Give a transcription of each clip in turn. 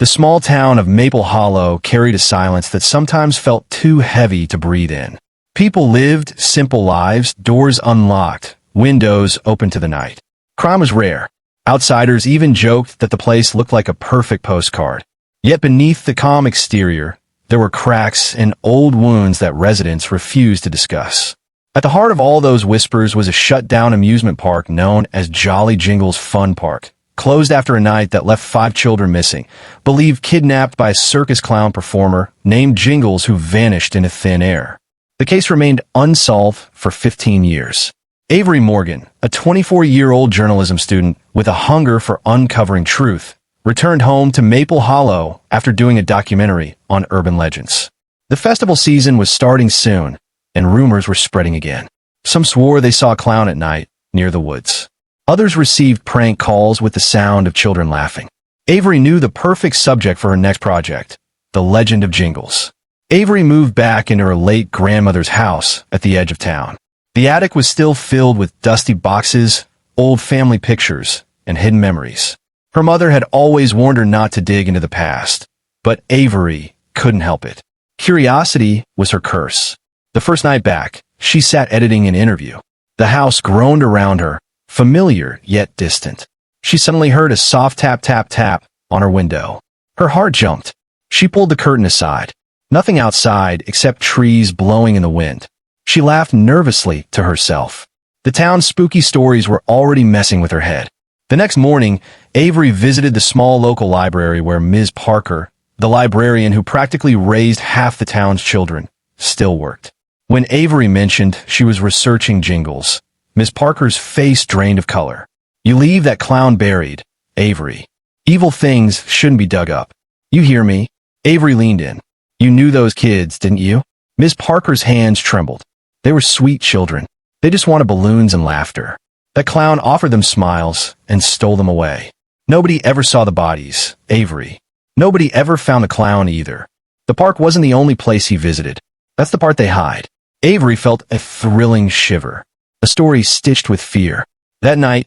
The small town of Maple Hollow carried a silence that sometimes felt too heavy to breathe in. People lived simple lives, doors unlocked, windows open to the night. Crime was rare. Outsiders even joked that the place looked like a perfect postcard. Yet beneath the calm exterior, there were cracks and old wounds that residents refused to discuss. At the heart of all those whispers was a shut-down amusement park known as Jolly Jingles Fun Park, closed after a night that left 5 children missing, believed kidnapped by a circus clown performer named Jingles who vanished into thin air. The case remained unsolved for 15 years. Avery Morgan, a 24-year-old journalism student with a hunger for uncovering truth, returned home to Maple Hollow after doing a documentary on urban legends. The festival season was starting soon, and rumors were spreading again. Some swore they saw a clown at night near the woods. Others received prank calls with the sound of children laughing. Avery knew the perfect subject for her next project, the legend of Jingles. Avery moved back into her late grandmother's house at the edge of town. The attic was still filled with dusty boxes, old family pictures, and hidden memories. Her mother had always warned her not to dig into the past, but Avery couldn't help it. Curiosity was her curse. The first night back, she sat editing an interview. The house groaned around her, familiar yet distant. She suddenly heard a soft tap tap tap on her window. Her heart jumped. She pulled the curtain aside. Nothing outside except trees blowing in the wind. She laughed nervously to herself. The town's spooky stories were already messing with her head. The next morning, Avery visited the small local library where Ms. Parker, the librarian who practically raised half the town's children, still worked. When Avery mentioned she was researching Jingles, Ms. Parker's face drained of color. "You leave that clown buried, Avery. Evil things shouldn't be dug up. You hear me?" Avery leaned in. "You knew those kids, didn't you?" Ms. Parker's hands trembled. They were sweet children. They just wanted balloons and laughter. That clown offered them smiles and stole them away. Nobody ever saw the bodies, Avery. Nobody ever found the clown either. The park wasn't the only place he visited. That's the part they hide. Avery felt a thrilling shiver. A story stitched with fear. That night,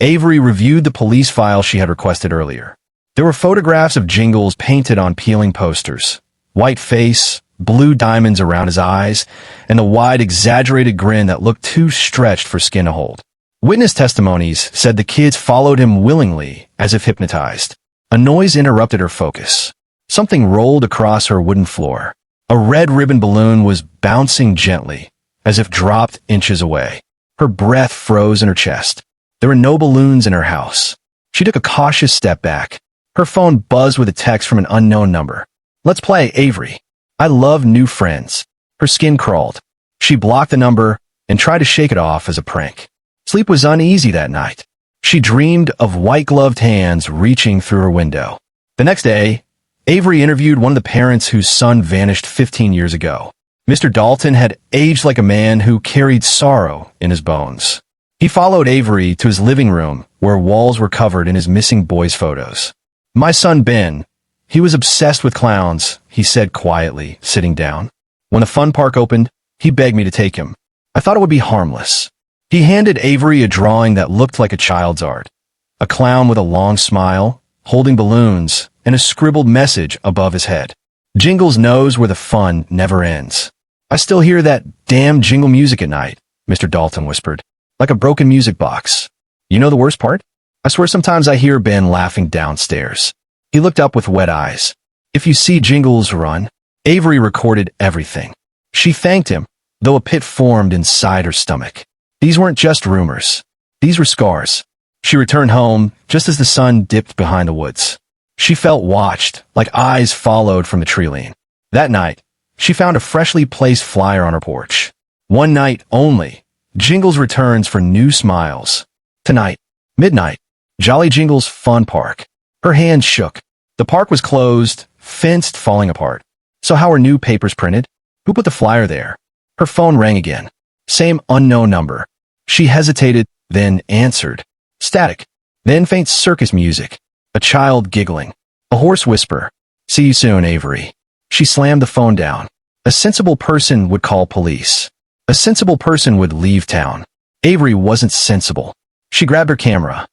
Avery reviewed the police file she had requested earlier. There were photographs of Jingles painted on peeling posters. White face, blue diamonds around his eyes, and a wide, exaggerated grin that looked too stretched for skin to hold. Witness testimonies said the kids followed him willingly, as if hypnotized. A noise interrupted her focus. Something rolled across her wooden floor. A red ribbon balloon was bouncing gently, as if dropped inches away. Her breath froze in her chest. There were no balloons in her house. She took a cautious step back. Her phone buzzed with a text from an unknown number. "Let's play, Avery. I love new friends." Her skin crawled. She blocked the number and tried to shake it off as a prank. Sleep was uneasy that night. She dreamed of white-gloved hands reaching through her window. The next day, Avery interviewed one of the parents whose son vanished 15 years ago. Mr. Dalton had aged like a man who carried sorrow in his bones. He followed Avery to his living room, where walls were covered in his missing boys' photos. "My son Ben, he was obsessed with clowns," he said quietly, sitting down. "When the fun park opened, he begged me to take him. I thought it would be harmless." He handed Avery a drawing that looked like a child's art. A clown with a long smile, holding balloons, and a scribbled message above his head. "Jingles knows where the fun never ends." "I still hear that damn jingle music at night," Mr. Dalton whispered, "like a broken music box. You know the worst part? I swear sometimes I hear Ben laughing downstairs." He looked up with wet eyes. "If you see Jingles run." Avery recorded everything. She thanked him, though a pit formed inside her stomach. These weren't just rumors. These were scars. She returned home just as the sun dipped behind the woods. She felt watched, like eyes followed from the tree line. That night, she found a freshly placed flyer on her porch. One night only, Jingles returns for new smiles. Tonight, midnight, Jolly Jingles Fun Park. Her hand shook. The park was closed, fenced, falling apart. So how were new papers printed? Who put the flyer there? Her phone rang again. Same unknown number. She hesitated, then answered. Static. Then faint circus music. A child giggling. A hoarse whisper. "See you soon, Avery." She slammed the phone down. A sensible person would call police. A sensible person would leave town. Avery wasn't sensible. She grabbed her camera.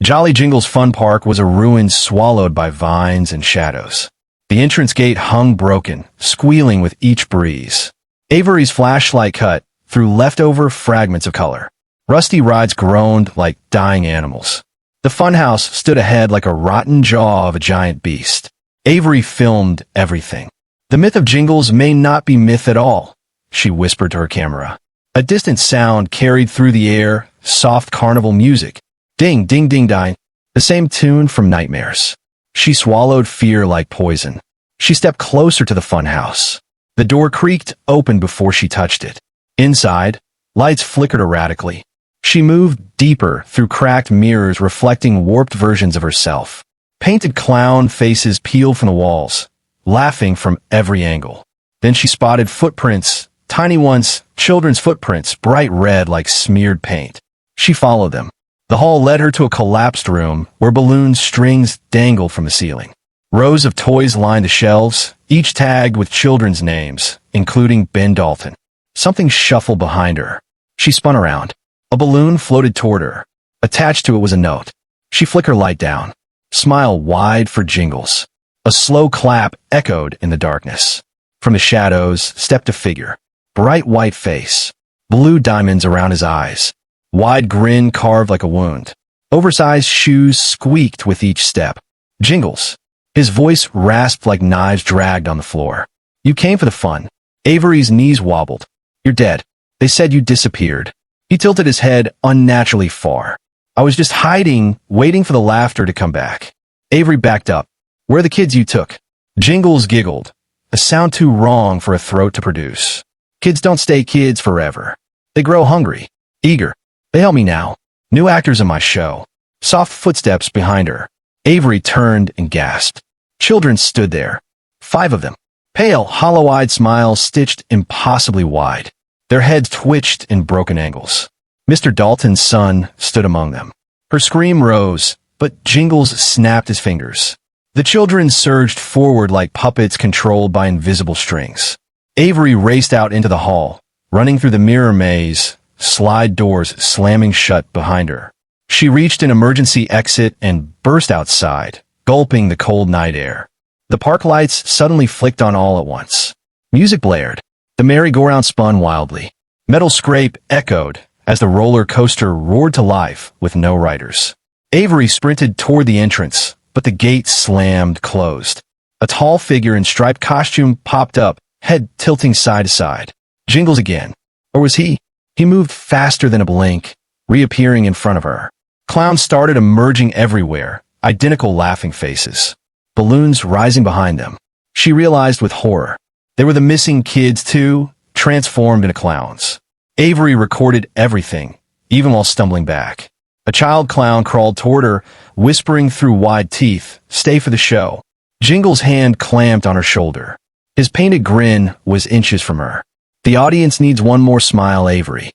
Jolly Jingles Fun Park was a ruin swallowed by vines and shadows. The entrance gate hung broken, squealing with each breeze. Avery's flashlight cut through leftover fragments of color. Rusty rides groaned like dying animals. The funhouse stood ahead like a rotten jaw of a giant beast. Avery filmed everything. The myth of Jingles may not be myth at all, she whispered to her camera. A distant sound carried through the air, soft carnival music. Ding, ding, ding, ding. The same tune from nightmares. She swallowed fear like poison. She stepped closer to the funhouse. The door creaked open before she touched it. Inside, lights flickered erratically. She moved deeper through cracked mirrors reflecting warped versions of herself. Painted clown faces peeled from the walls, laughing from every angle. Then she spotted footprints, tiny ones, children's footprints, bright red like smeared paint. She followed them. The hall led her to a collapsed room where balloon strings dangled from the ceiling. Rows of toys lined the shelves, each tagged with children's names, including Ben Dalton. Something shuffled behind her. She spun around. A balloon floated toward her. Attached to it was a note. She flicked her light down. Smile wide for Jingles. A slow clap echoed in the darkness. From the shadows stepped a figure. Bright white face. Blue diamonds around his eyes. Wide grin carved like a wound. Oversized shoes squeaked with each step. Jingles. His voice rasped like knives dragged on the floor. You came for the fun. Avery's knees wobbled. You're dead. They said you disappeared. He tilted his head unnaturally far. I was just hiding, waiting for the laughter to come back. Avery backed up. Where are the kids you took? Jingles giggled. A sound too wrong for a throat to produce. Kids don't stay kids forever. They grow hungry, eager. They help me now. New actors in my show. Soft footsteps behind her. Avery turned and gasped. Children stood there. 5 of them. Pale, hollow-eyed smiles stitched impossibly wide. Their heads twitched in broken angles. Mr. Dalton's son stood among them. Her scream rose, but Jingles snapped his fingers. The children surged forward like puppets controlled by invisible strings. Avery raced out into the hall, running through the mirror maze, slide doors slamming shut behind her. She reached an emergency exit and burst outside, gulping the cold night air. The park lights suddenly flicked on all at once. Music blared. The merry-go-round spun wildly. Metal scrape echoed as the roller coaster roared to life with no riders. Avery sprinted toward the entrance, but the gate slammed closed. A tall figure in striped costume popped up, head tilting side to side. Jingles again. Or was he? He moved faster than a blink, reappearing in front of her. Clowns started emerging everywhere, identical laughing faces. Balloons rising behind them. She realized with horror. They were the missing kids too, transformed into clowns. Avery recorded everything, even while stumbling back. A child clown crawled toward her, whispering through wide teeth, "Stay for the show." Jingles' hand clamped on her shoulder. His painted grin was inches from her. The audience needs one more smile, Avery.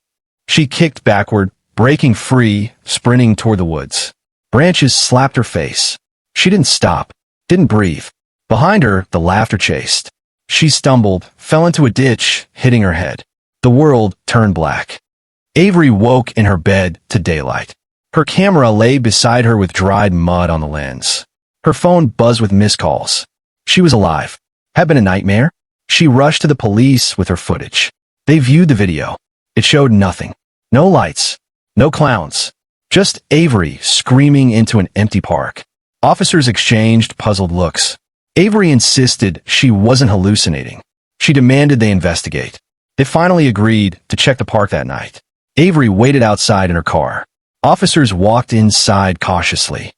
She kicked backward, breaking free, sprinting toward the woods. Branches slapped her face. She didn't stop, didn't breathe. Behind her, the laughter chased. She stumbled, fell into a ditch, hitting her head. The world turned black. Avery woke in her bed to daylight. Her camera lay beside her with dried mud on the lens. Her phone buzzed with missed calls. She was alive. Had been a nightmare? She rushed to the police with her footage. They viewed the video. It showed nothing. No lights. No clowns. Just Avery screaming into an empty park. Officers exchanged puzzled looks. Avery insisted she wasn't hallucinating. She demanded they investigate. They finally agreed to check the park that night. Avery waited outside in her car. Officers walked inside cautiously.